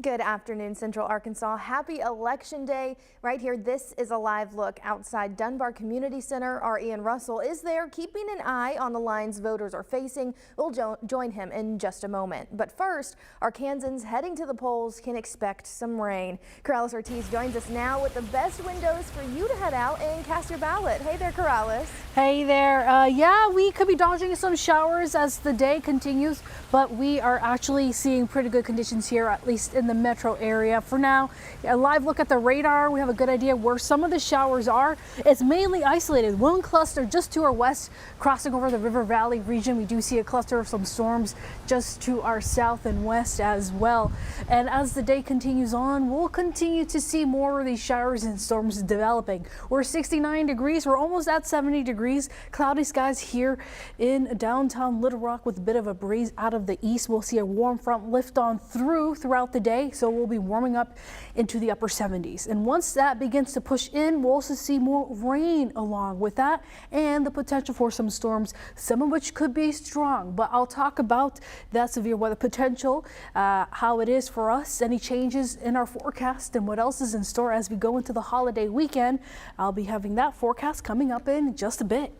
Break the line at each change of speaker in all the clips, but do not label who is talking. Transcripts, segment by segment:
Good afternoon, Central Arkansas. Happy Election Day. Right here, this is a live look outside Dunbar Community Center. Our Ian Russell is there keeping an eye on the lines voters are facing. We'll join him in just a moment. But first, Arkansans heading to the polls can expect some rain. Corrales Ortiz joins us now with the best windows for you to head out and cast your ballot. Hey there, Corrales.
Hey there. Yeah, we could be dodging some showers as the day continues, but we are actually seeing pretty good conditions here, at least in the metro area. For now, a live look at the radar, we have a good idea where some of the showers are. It's mainly isolated. One cluster just to our west, crossing over the River Valley region. We do see a cluster of some storms just to our south and west as well. And as the day continues on, we'll continue to see more of these showers and storms developing. We're 69 degrees. We're almost at 70 degrees. Cloudy skies here in downtown Little Rock with a bit of a breeze out of the east. We'll see a warm front lift on throughout the day, so we'll be warming up into the upper 70s. And once that begins to push in, we'll also see more rain along with that and the potential for some storms, some of which could be strong. But I'll talk about that severe weather potential, how it is for us, any changes in our forecast, and what else is in store as we go into the holiday weekend. I'll be having that forecast coming up in just a bit.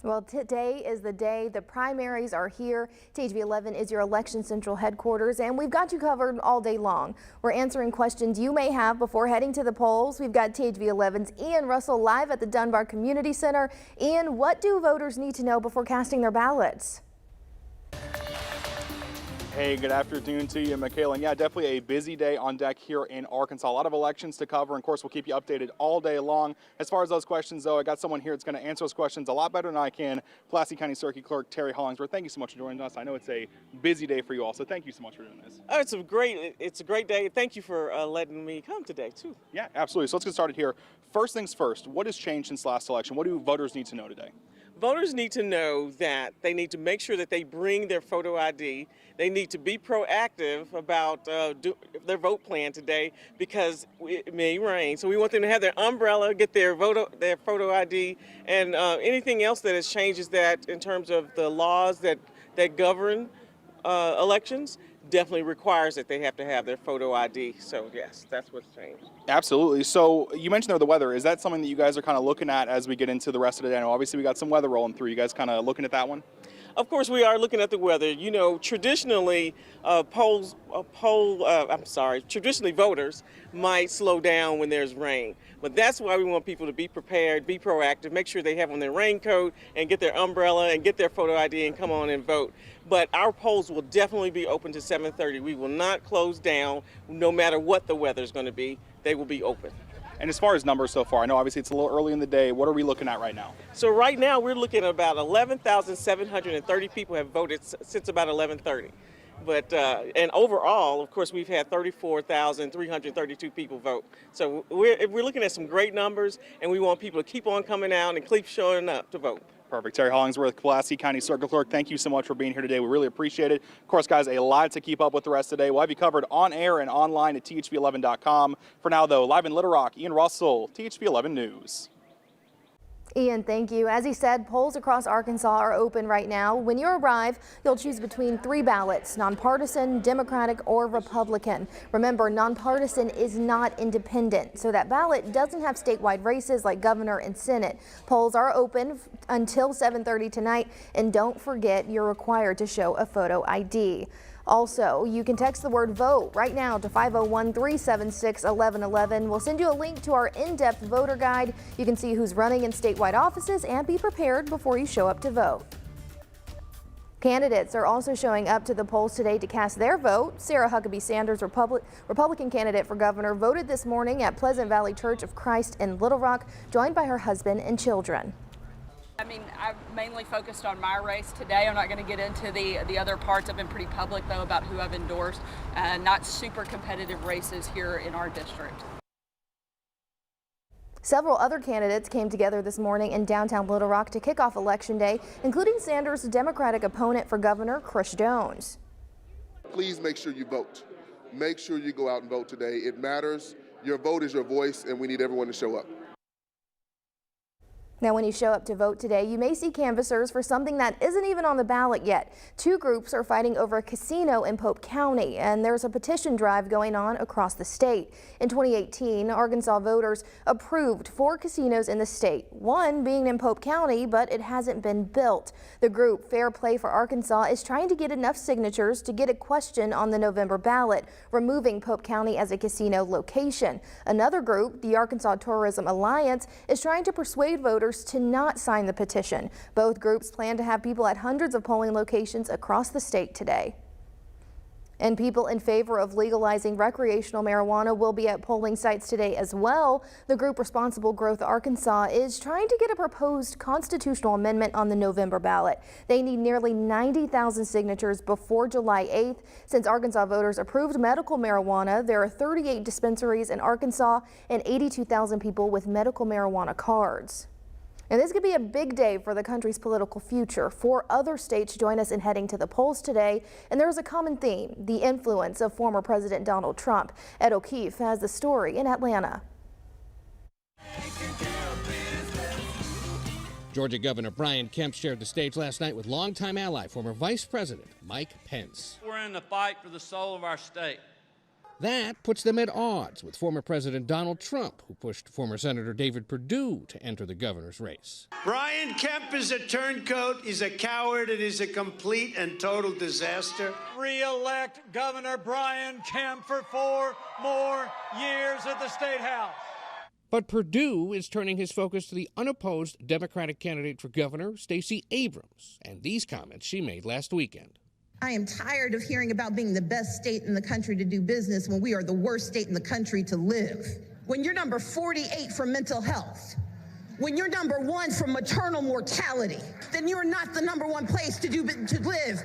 Well, today is the day. The primaries are here. THV11 is your Election Central headquarters, and we've got you covered all day long. We're answering questions you may have before heading to the polls. We've got THV11's Ian Russell live at the Dunbar Community Center. Ian, what do voters need to know before casting their ballots?
Hey, good afternoon to you, Mackailyn. Yeah, definitely a busy day on deck here in Arkansas. A lot of elections to cover, and of course, we'll keep you updated all day long. As far as those questions, though, I got someone here that's going to answer those questions a lot better than I can. Pulaski County Circuit Clerk Terry Hollingsworth, thank you so much for joining us. I know it's a busy day for you all, so thank you so much for doing this.
Oh, it's a great day. Thank you for letting me come today, too.
Yeah, absolutely. So let's get started here. First things first, what has changed since last election? What do voters need to know today?
Voters need to know that they need to make sure that they bring their photo ID. They need to be proactive about their vote plan today because it may rain. So we want them to have their umbrella, get their photo ID, and anything else that has changed is that in terms of the laws that govern elections, definitely requires that they have to have their photo ID. So yes, that's what's changed.
Absolutely. So you mentioned there the weather. Is that something that you guys are kind of looking at as we get into the rest of the day? I know obviously we got some weather rolling through. You guys kind of looking at that one?
Of course, we are looking at the weather. You know, traditionally, traditionally voters might slow down when there's rain. But that's why we want people to be prepared, be proactive, make sure they have on their raincoat and get their umbrella and get their photo ID and come on and vote. But our polls will definitely be open to 7:30. We will not close down no matter what the weather is going to be. They will be open.
And as far as numbers so far, I know obviously it's a little early in the day. What are we looking at right now?
So right now we're looking at about 11,730 people have voted since about 11:30. But and overall, of course, we've had 34,332 people vote. So we're looking at some great numbers, and we want people to keep on coming out and keep showing up to vote.
Perfect. Terry Hollingsworth, Pulaski County Circuit Clerk, thank you so much for being here today. We really appreciate it. Of course, guys, a lot to keep up with the rest of the day. We'll have you covered on air and online at thv11.com. For now, though, live in Little Rock, Ian Russell, THV11 News.
Ian, thank you. As he said, polls across Arkansas are open right now. When you arrive, you'll choose between 3 ballots, nonpartisan, Democratic, or Republican. Remember, nonpartisan is not independent, so that ballot doesn't have statewide races like governor and Senate. Polls are open until 7:30 tonight, and don't forget you're required to show a photo ID. Also, you can text the word VOTE right now to 501-376-1111. We'll send you a link to our in-depth voter guide. You can see who's running in statewide offices and be prepared before you show up to vote. Candidates are also showing up to the polls today to cast their vote. Sarah Huckabee Sanders, Republican candidate for governor, voted this morning at Pleasant Valley Church of Christ in Little Rock, joined by her husband and children.
I mean, I've mainly focused on my race today. I'm not going to get into the other parts. I've been pretty public, though, about who I've endorsed. Not super competitive races here in our district.
Several other candidates came together this morning in downtown Little Rock to kick off Election Day, including Sanders' Democratic opponent for governor, Chris Jones.
Please make sure you vote. Make sure you go out and vote today. It matters. Your vote is your voice, and we need everyone to show up.
Now, when you show up to vote today, you may see canvassers for something that isn't even on the ballot yet. Two groups are fighting over a casino in Pope County, and there's a petition drive going on across the state. In 2018, Arkansas voters approved 4 casinos in the state, one being in Pope County, but it hasn't been built. The group Fair Play for Arkansas is trying to get enough signatures to get a question on the November ballot, removing Pope County as a casino location. Another group, the Arkansas Tourism Alliance, is trying to persuade voters to not sign the petition. Both groups plan to have people at hundreds of polling locations across the state today. And people in favor of legalizing recreational marijuana will be at polling sites today as well. The group Responsible Growth Arkansas is trying to get a proposed constitutional amendment on the November ballot. They need nearly 90,000 signatures before July 8th. Since Arkansas voters approved medical marijuana, there are 38 dispensaries in Arkansas and 82,000 people with medical marijuana cards. And this could be a big day for the country's political future. 4 other states join us in heading to the polls today, and there's a common theme: the influence of former President Donald Trump. Ed O'Keefe has the story in Atlanta.
Georgia Governor Brian Kemp shared the stage last night with longtime ally, former Vice President Mike Pence.
We're in the fight for the soul of our state.
That puts them at odds with former President Donald Trump, who pushed former Senator David Perdue to enter the governor's race.
Brian Kemp is a turncoat, he's a coward, and he's a complete and total disaster.
Re-elect Governor Brian Kemp for 4 more years at the State House.
But Perdue is turning his focus to the unopposed Democratic candidate for governor, Stacey Abrams, and these comments she made last weekend.
I am tired of hearing about being the best state in the country to do business when we are the worst state in the country to live. When you're number 48 for mental health, when you're number 1 for maternal mortality, then you're not the number 1 place to live.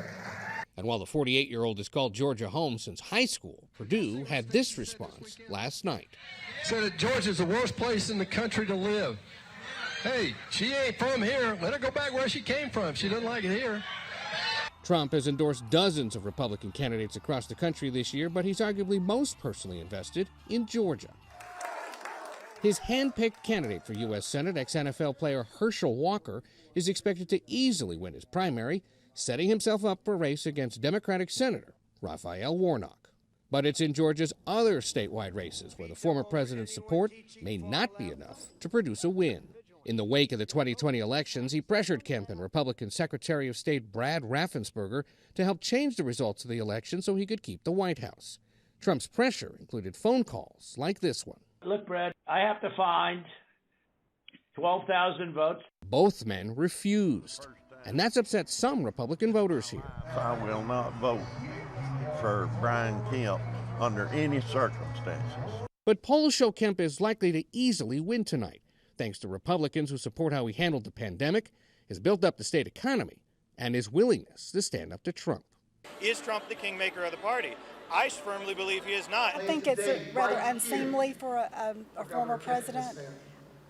And while the 48-year-old has called Georgia home since high school, Perdue had this response last night.
Said that Georgia's the worst place in the country to live. Hey, she ain't from here. Let her go back where she came from. She doesn't like it here.
Trump has endorsed dozens of Republican candidates across the country this year, but he's arguably most personally invested in Georgia. His hand-picked candidate for U.S. Senate, ex-NFL player Herschel Walker, is expected to easily win his primary, setting himself up for a race against Democratic Senator Raphael Warnock. But it's in Georgia's other statewide races where the former president's support may not be enough to produce a win. In the wake of the 2020 elections, he pressured Kemp and Republican Secretary of State Brad Raffensperger to help change the results of the election so he could keep the White House. Trump's pressure included phone calls like this one.
Look, Brad, I have to find 12,000 votes.
Both men refused, and that's upset some Republican voters here.
I will not vote for Brian Kemp under any circumstances.
But polls show Kemp is likely to easily win tonight, thanks to Republicans who support how he handled the pandemic, has built up the state economy, and his willingness to stand up to Trump.
Is Trump the kingmaker of the party? I firmly believe he is not.
I think it's rather unseemly for a former president,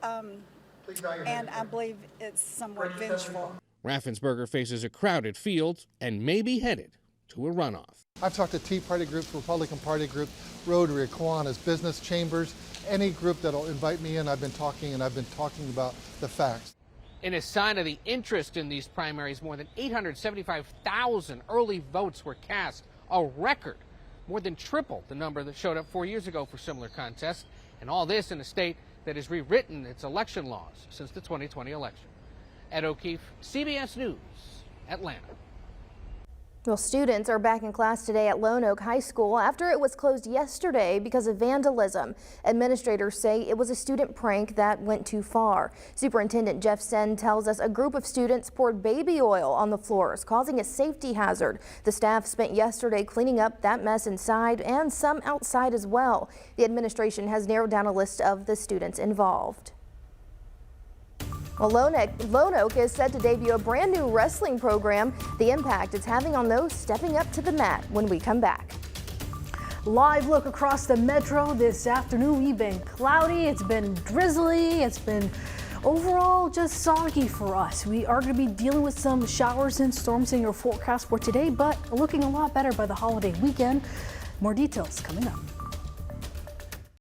and I believe it's somewhat vengeful.
Raffensperger faces a crowded field and may be headed to a runoff.
I've talked to Tea Party groups, Republican Party groups, Rotary, Kiwanis, business chambers, any group that'll invite me in. I've been talking about the facts.
In a sign of the interest in these primaries, more than 875,000 early votes were cast, a record, more than triple the number that showed up 4 years ago for similar contests, and all this in a state that has rewritten its election laws since the 2020 election. Ed O'Keefe, CBS News, Atlanta.
Well, students are back in class today at Lone Oak High School after it was closed yesterday because of vandalism. Administrators say it was a student prank that went too far. Superintendent Jeff Senn tells us a group of students poured baby oil on the floors, causing a safety hazard. The staff spent yesterday cleaning up that mess inside and some outside as well. The administration has narrowed down a list of the students involved. Well, Lone Oak is set to debut a brand new wrestling program. The impact it's having on those stepping up to the mat when we come back.
Live look across the metro this afternoon. We've been cloudy, it's been drizzly, it's been overall just soggy for us. We are going to be dealing with some showers and storms in your forecast for today, but looking a lot better by the holiday weekend. More details coming up.